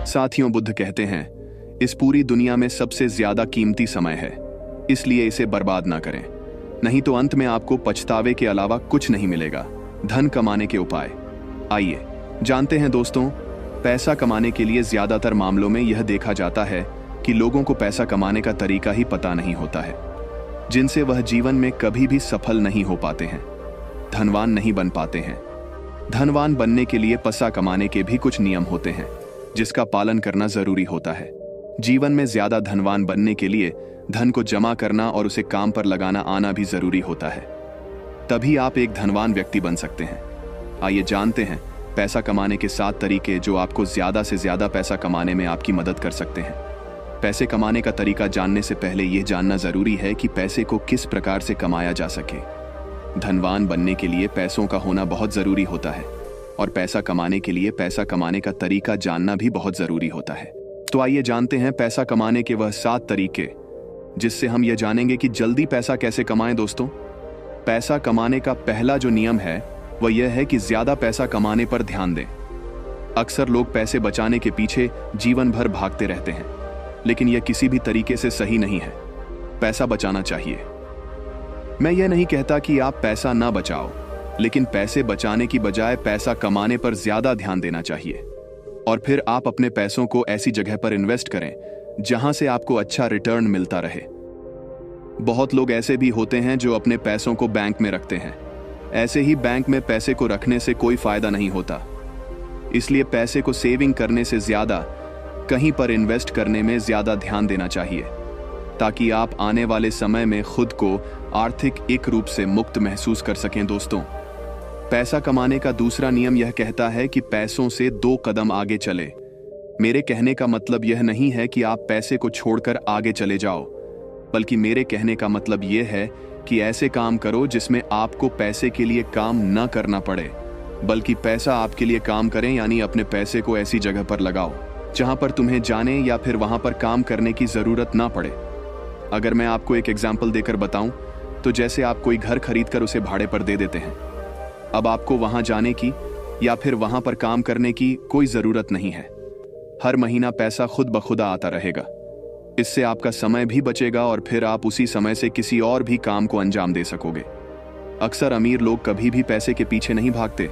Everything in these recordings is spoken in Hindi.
साथियों, बुद्ध कहते हैं, इस पूरी दुनिया में सबसे ज्यादा कीमती समय है, इसलिए इसे बर्बाद ना करें, नहीं तो अंत में आपको पछतावे के अलावा कुछ नहीं मिलेगा। धन कमाने के उपाय आइए जानते हैं दोस्तों। पैसा कमाने के लिए ज्यादातर मामलों में यह देखा जाता है कि लोगों को पैसा कमाने का तरीका ही पता नहीं होता है, जिनसे वह जीवन में कभी भी सफल नहीं हो पाते हैं, धनवान नहीं बन पाते हैं। धनवान बनने के लिए पैसा कमाने के भी कुछ नियम होते हैं जिसका पालन करना जरूरी होता है। जीवन में ज्यादा धनवान बनने के लिए धन को जमा करना और उसे काम पर लगाना आना भी जरूरी होता है, तभी आप एक धनवान व्यक्ति बन सकते हैं। आइए जानते हैं पैसा कमाने के 7 तरीके जो आपको ज्यादा से ज्यादा पैसा कमाने में आपकी मदद कर सकते हैं। पैसे कमाने का तरीका जानने से पहले यह जानना जरूरी है कि पैसे को किस प्रकार से कमाया जा सके। धनवान बनने के लिए पैसों का होना बहुत जरूरी होता है और पैसा कमाने के लिए पैसा कमाने का तरीका जानना भी बहुत जरूरी होता है। तो आइए जानते हैं पैसा कमाने के वह 7 तरीके जिससे हम यह जानेंगे कि जल्दी पैसा कैसे कमाएं। दोस्तों, पैसा कमाने का पहला जो नियम है वह यह है कि ज्यादा पैसा कमाने पर ध्यान दें। अक्सर लोग पैसे बचाने के पीछे जीवन भर भागते रहते हैं, लेकिन यह किसी भी तरीके से सही नहीं है। पैसा बचाना चाहिए। मैं यह नहीं कहता कि आप पैसा ना बचाओ, लेकिन पैसे बचाने की बजाय पैसा कमाने पर ज्यादा ध्यान देना चाहिए और फिर आप अपने पैसों को ऐसी जगह पर इन्वेस्ट करें जहां से आपको अच्छा रिटर्न मिलता रहे। बहुत लोग ऐसे भी होते हैं जो अपने पैसों को बैंक में रखते हैं। ऐसे ही बैंक में पैसे को रखने से कोई फायदा नहीं होता, इसलिए पैसे को सेविंग करने से ज्यादा कहीं पर इन्वेस्ट करने में ज्यादा ध्यान देना चाहिए, ताकि आप आने वाले समय में खुद को आर्थिक रूप से मुक्त महसूस कर सकें। दोस्तों, पैसा कमाने का दूसरा नियम यह कहता है कि पैसों से 2 कदम आगे चले। मेरे कहने का मतलब यह नहीं है कि आप पैसे को छोड़कर आगे चले जाओ, बल्कि मेरे कहने का मतलब यह है कि ऐसे काम करो जिसमें आपको पैसे के लिए काम न करना पड़े, बल्कि पैसा आपके लिए काम करें। यानी अपने पैसे को ऐसी जगह पर लगाओ जहां पर तुम्हें जाने या फिर वहां पर काम करने की जरूरत ना पड़े। अगर मैं आपको एक एग्जाम्पल देकर बताऊं तो जैसे आप कोई घर खरीद कर उसे भाड़े पर दे देते हैं। अब आपको वहां जाने की या फिर वहां पर काम करने की कोई जरूरत नहीं है। हर महीना पैसा खुद ब खुद आता रहेगा। इससे आपका समय भी बचेगा और फिर आप उसी समय से किसी और भी काम को अंजाम दे सकोगे। अक्सर अमीर लोग कभी भी पैसे के पीछे नहीं भागते,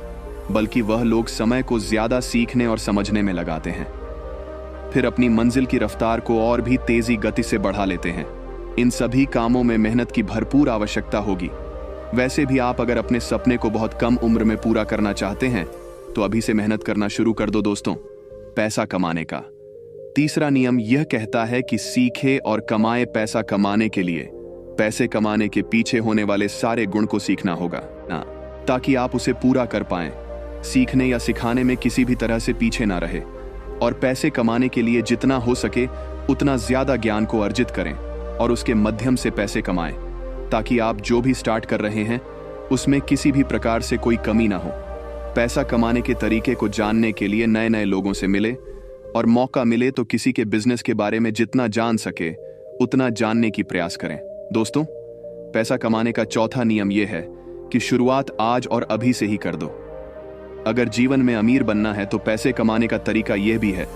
बल्कि वह लोग समय को ज्यादा सीखने और समझने में लगाते हैं, फिर अपनी मंजिल की रफ्तार को और भी तेजी गति से बढ़ा लेते हैं। इन सभी कामों में मेहनत की भरपूर आवश्यकता होगी। वैसे भी आप अगर अपने सपने को बहुत कम उम्र में पूरा करना चाहते हैं तो अभी से मेहनत करना शुरू कर दो। दोस्तों, पैसा कमाने का तीसरा नियम यह कहता है कि सीखे और कमाए। पैसा कमाने के लिए पैसे कमाने के पीछे होने वाले सारे गुण को सीखना होगा ना, ताकि आप उसे पूरा कर पाएं। सीखने या सिखाने में किसी भी तरह से पीछे ना रहे और पैसे कमाने के लिए जितना हो सके उतना ज्यादा ज्ञान को अर्जित करें और उसके माध्यम से पैसे कमाएं, ताकि आप जो भी स्टार्ट कर रहे हैं उसमें किसी भी प्रकार से कोई कमी ना हो। पैसा कमाने के तरीके को जानने के लिए नए नए लोगों से मिले और मौका मिले तो किसी के बिजनेस के बारे में जितना जान सके उतना जानने की प्रयास करें। दोस्तों, पैसा कमाने का चौथा नियम यह है कि शुरुआत आज और अभी से ही कर दो। अगर जीवन में अमीर बनना है तो पैसे कमाने का तरीका यह भी है,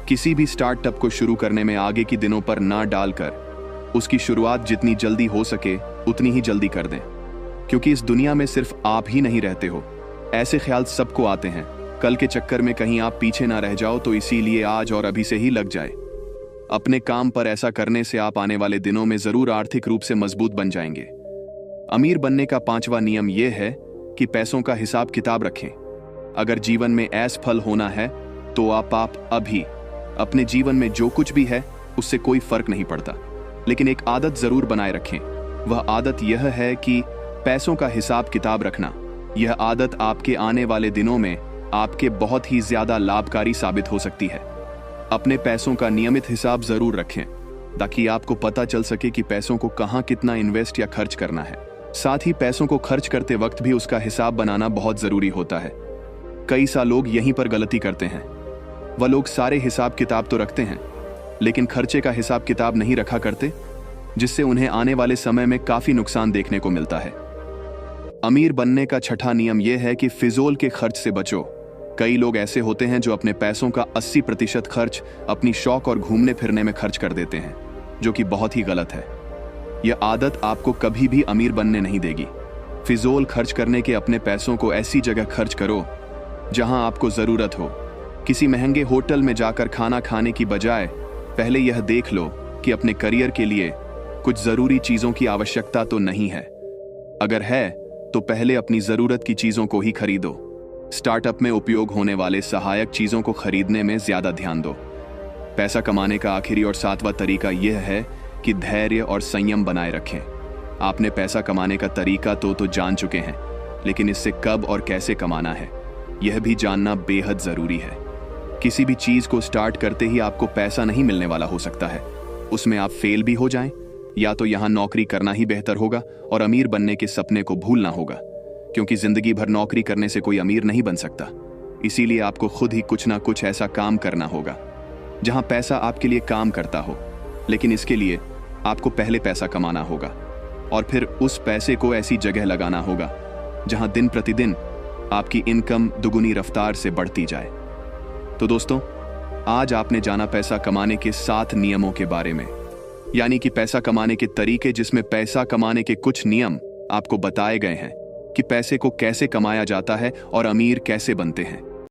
किसी भी स्टार्टअप को शुरू करने में आगे के दिनों पर ना डालकर उसकी शुरुआत जितनी जल्दी हो सके उतनी ही जल्दी कर दें, क्योंकि इस दुनिया में सिर्फ आप ही नहीं रहते हो। ऐसे ख्याल सबको आते हैं, कल के चक्कर में कहीं आप पीछे ना रह जाओ, तो इसीलिए आज और अभी से ही लग जाए अपने काम पर। ऐसा करने से आप आने वाले दिनों में जरूर आर्थिक रूप से मजबूत बन जाएंगे। अमीर बनने का 5वां नियम यह है कि पैसों का हिसाब किताब रखें। अगर जीवन में असफल होना है तो आप अभी अपने जीवन में जो कुछ भी है उससे कोई फर्क नहीं पड़ता, लेकिन एक आदत जरूर बनाए रखें। वह आदत यह है कि पैसों का हिसाब किताब रखना। यह आदत आपके आने वाले दिनों में आपके बहुत ही ज्यादा लाभकारी साबित हो सकती है। अपने पैसों का नियमित हिसाब जरूर रखें ताकि आपको पता चल सके कि पैसों को कहां कितना इन्वेस्ट या खर्च करना है। साथ ही पैसों को खर्च करते वक्त भी उसका हिसाब बनाना बहुत जरूरी होता है। कई सा लोग यहीं पर गलती करते हैं। वह लोग सारे हिसाब किताब तो रखते हैं लेकिन खर्चे का हिसाब किताब नहीं रखा करते, जिससे उन्हें आने वाले समय में काफी नुकसान देखने को मिलता है। अमीर बनने का छठा नियम यह है कि फिजूल के खर्च से बचो। कई लोग ऐसे होते हैं जो अपने पैसों का 80% खर्च अपनी शौक और घूमने फिरने में खर्च कर देते हैं, जो कि बहुत ही गलत है। यह आदत आपको कभी भी अमीर बनने नहीं देगी। फिजूल खर्च करने के अपने पैसों को ऐसी जगह खर्च करो जहां आपको जरूरत हो। किसी महंगे होटल में जाकर खाना खाने की बजाय पहले यह देख लो कि अपने करियर के लिए कुछ जरूरी चीजों की आवश्यकता तो नहीं है। अगर है तो पहले अपनी जरूरत की चीजों को ही खरीदो। स्टार्टअप में उपयोग होने वाले सहायक चीजों को खरीदने में ज्यादा ध्यान दो। पैसा कमाने का आखिरी और 7वां तरीका यह है कि धैर्य और संयम बनाए रखें। आपने पैसा कमाने का तरीका तो जान चुके हैं, लेकिन इससे कब और कैसे कमाना है यह भी जानना बेहद जरूरी है। किसी भी चीज को स्टार्ट करते ही आपको पैसा नहीं मिलने वाला हो सकता है। उसमें आप फेल भी हो जाएं, या तो यहां नौकरी करना ही बेहतर होगा और अमीर बनने के सपने को भूलना होगा, क्योंकि जिंदगी भर नौकरी करने से कोई अमीर नहीं बन सकता। इसीलिए आपको खुद ही कुछ ना कुछ ऐसा काम करना होगा जहां पैसा आपके लिए काम करता हो। लेकिन इसके लिए आपको पहले पैसा कमाना होगा और फिर उस पैसे को ऐसी जगह लगाना होगा जहां दिन प्रतिदिन आपकी इनकम दुगुनी रफ्तार से बढ़ती जाए। तो दोस्तों, आज आपने जाना पैसा कमाने के 7 नियमों के बारे में, यानी कि पैसा कमाने के तरीके, जिसमें पैसा कमाने के कुछ नियम आपको बताए गए हैं कि पैसे को कैसे कमाया जाता है और अमीर कैसे बनते हैं।